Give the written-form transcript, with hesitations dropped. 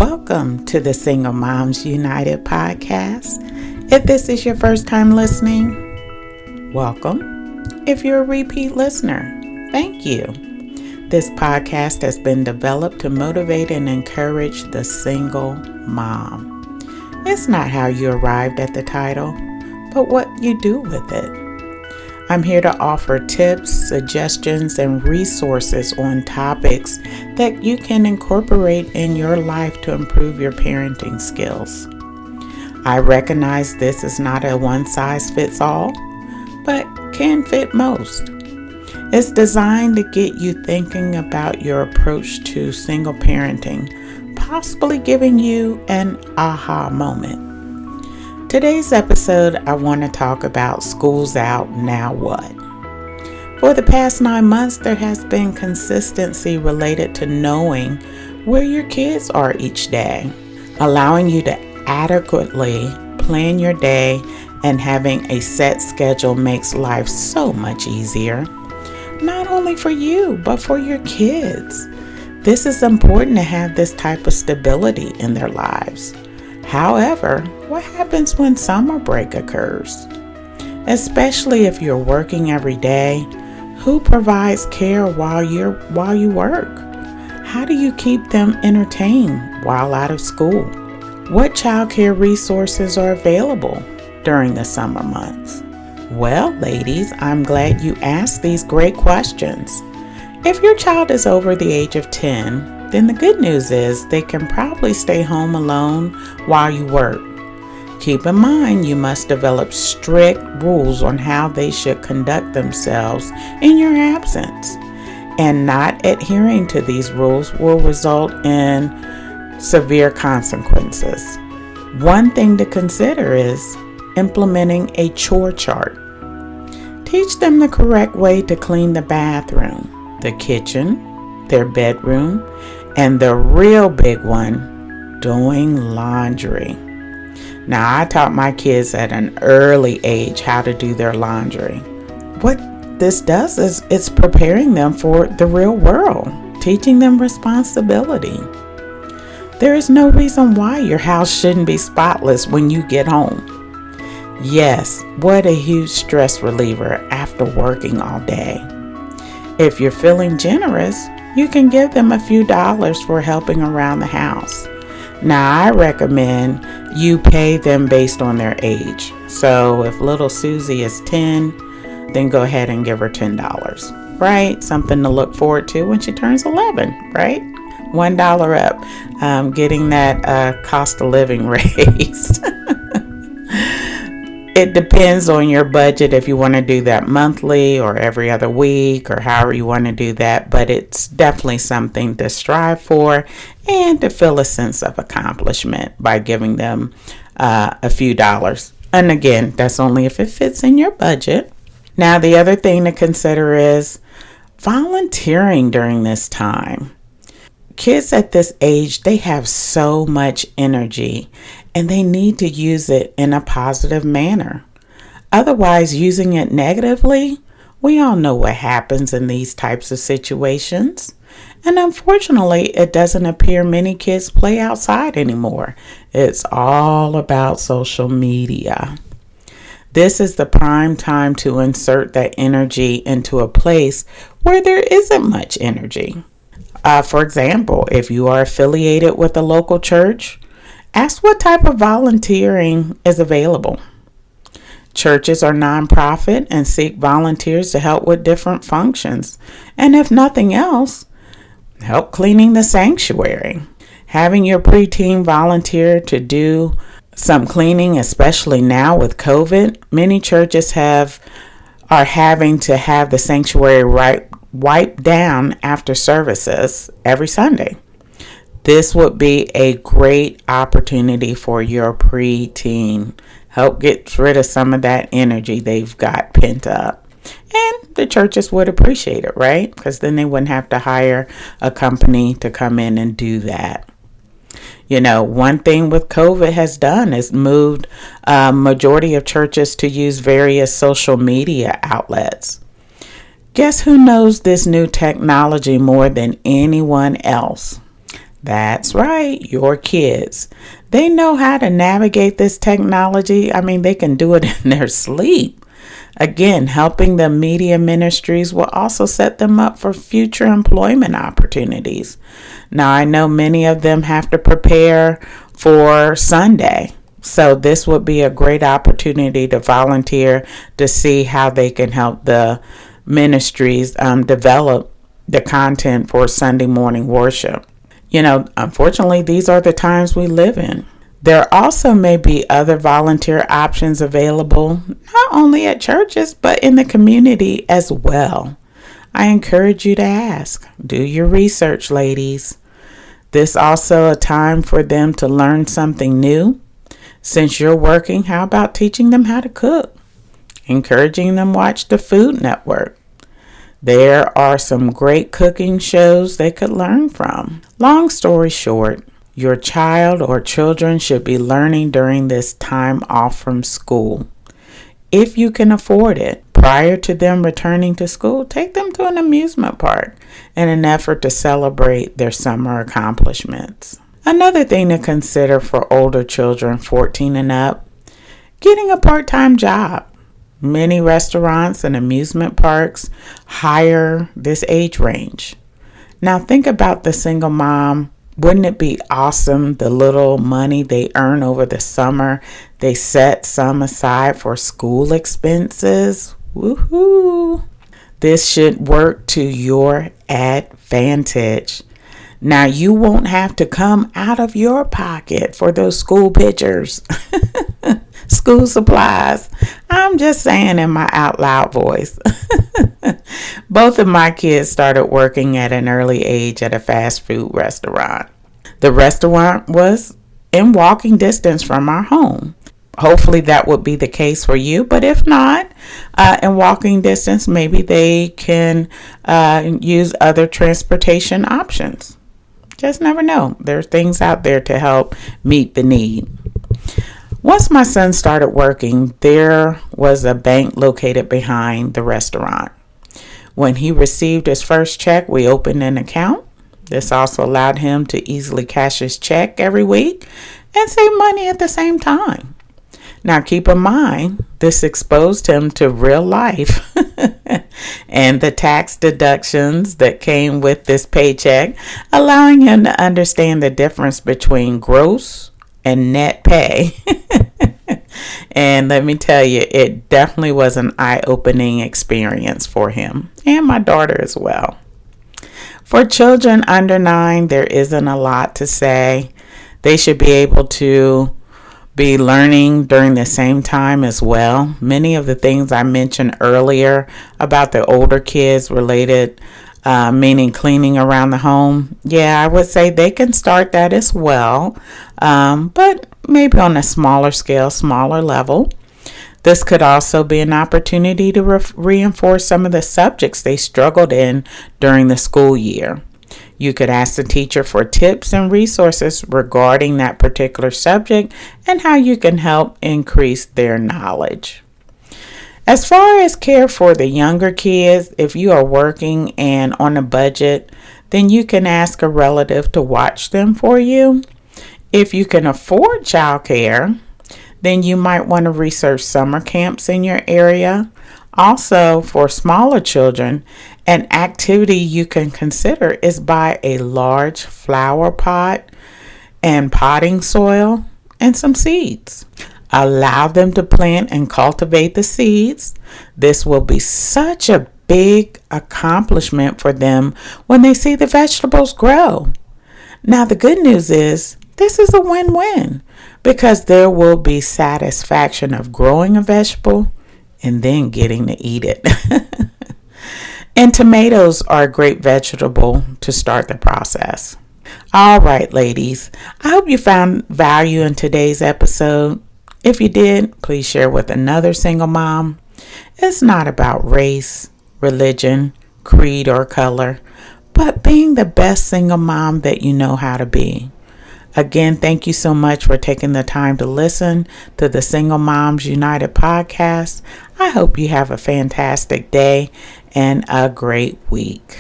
Welcome to the Single Moms United podcast. If this is your first time listening, welcome. If you're a repeat listener, thank you. This podcast has been developed to motivate and encourage the single mom. It's not how you arrived at the title, but what you do with it. I'm here to offer tips, suggestions, and resources on topics that you can incorporate in your life to improve your parenting skills. I recognize this is not a one-size-fits-all, but can fit most. It's designed to get you thinking about your approach to single parenting, possibly giving you an aha moment. Today's episode, I want to talk about school's out, now what? For the past 9 months, there has been consistency related to knowing where your kids are each day, allowing you to adequately plan your day, and having a set schedule makes life so much easier, not only for you, but for your kids. This is important to have this type of stability in their lives. However, what happens when summer break occurs? Especially if you're working every day, who provides care while you work? How do you keep them entertained while out of school? What childcare resources are available during the summer months? Well, ladies, I'm glad you asked these great questions. If your child is over the age of 10, then the good news is they can probably stay home alone while you work. Keep in mind you must develop strict rules on how they should conduct themselves in your absence, and not adhering to these rules will result in severe consequences. One thing to consider is implementing a chore chart. Teach them the correct way to clean the bathroom, the kitchen, their bedroom, and the real big one, doing laundry. Now, I taught my kids at an early age how to do their laundry. What this does is it's preparing them for the real world, teaching them responsibility. There is no reason why your house shouldn't be spotless when you get home. Yes, what a huge stress reliever after working all day. If you're feeling generous, you can give them a few dollars for helping around the house. Now, I recommend you pay them based on their age. So if little Susie is 10, then go ahead and give her $10, right? Something to look forward to when she turns 11, right? $1 up, getting that cost of living raised. It depends on your budget if you want to do that monthly or every other week or however you want to do that, but it's definitely something to strive for and to feel a sense of accomplishment by giving them a few dollars. And again, that's only if it fits in your budget. Now, the other thing to consider is volunteering during this time. Kids at this age, they have so much energy and they need to use it in a positive manner. Otherwise, using it negatively, we all know what happens in these types of situations. And unfortunately, it doesn't appear many kids play outside anymore. It's all about social media. This is the prime time to insert that energy into a place where there isn't much energy. For example, if you are affiliated with a local church, ask what type of volunteering is available. Churches are nonprofit and seek volunteers to help with different functions. And if nothing else, help cleaning the sanctuary. Having your preteen volunteer to do some cleaning, especially now with COVID, many churches are having to have the sanctuary wiped down after services every Sunday. This would be a great opportunity for your preteen. Help get rid of some of that energy they've got pent up. And the churches would appreciate it, right? Because then they wouldn't have to hire a company to come in and do that. You know, one thing with COVID has done is moved a majority of churches to use various social media outlets. Guess who knows this new technology more than anyone else? That's right, your kids. They know how to navigate this technology. I mean, they can do it in their sleep. Again, helping the media ministries will also set them up for future employment opportunities. Now, I know many of them have to prepare for Sunday. So this would be a great opportunity to volunteer to see how they can help the ministries develop the content for Sunday morning worship. Unfortunately, these are the times we live in. There also may be other volunteer options available, not only at churches, but in the community as well. I encourage you to ask. Do your research, ladies. This also a time for them to learn something new. Since you're working, how about teaching them how to cook? Encouraging them watch the Food Network. There are some great cooking shows they could learn from. Long story short, your child or children should be learning during this time off from school. If you can afford it, prior to them returning to school, take them to an amusement park in an effort to celebrate their summer accomplishments. Another thing to consider for older children 14 and up, getting a part-time job. Many restaurants and amusement parks hire this age range. Now think about the single mom. Wouldn't it be awesome, the little money they earn over the summer, they set some aside for school expenses? Woohoo! This should work to your advantage. Now you won't have to come out of your pocket for those school pictures, school supplies. I'm just saying in my out loud voice. Both of my kids started working at an early age at a fast food restaurant. The restaurant was in walking distance from our home. Hopefully that would be the case for you, but if not, in walking distance, maybe they can use other transportation options. Just never know. There are things out there to help meet the need. Once my son started working, there was a bank located behind the restaurant. When he received his first check, we opened an account. This also allowed him to easily cash his check every week and save money at the same time. Now keep in mind, this exposed him to real life and the tax deductions that came with this paycheck, allowing him to understand the difference between gross and net pay. And let me tell you, it definitely was an eye-opening experience for him and my daughter as well. For children under 9, there isn't a lot to say. They should be able to be learning during the same time as well. Many of the things I mentioned earlier about the older kids related, meaning cleaning around the home. Yeah, I would say they can start that as well, but maybe on a smaller scale, smaller level. This could also be an opportunity to reinforce some of the subjects they struggled in during the school year. You could ask the teacher for tips and resources regarding that particular subject and how you can help increase their knowledge. As far as care for the younger kids, if you are working and on a budget, then you can ask a relative to watch them for you. If you can afford childcare, then you might want to research summer camps in your area. Also, for smaller children, an activity you can consider is buy a large flower pot and potting soil and some seeds. Allow them to plant and cultivate the seeds. This will be such a big accomplishment for them when they see the vegetables grow. Now, the good news is this is a win-win because there will be satisfaction of growing a vegetable and then getting to eat it. And tomatoes are a great vegetable to start the process. All right, ladies, I hope you found value in today's episode. If you did, please share with another single mom. It's not about race, religion, creed, or color, but being the best single mom that you know how to be. Again, thank you so much for taking the time to listen to the Single Moms United podcast. I hope you have a fantastic day and a great week.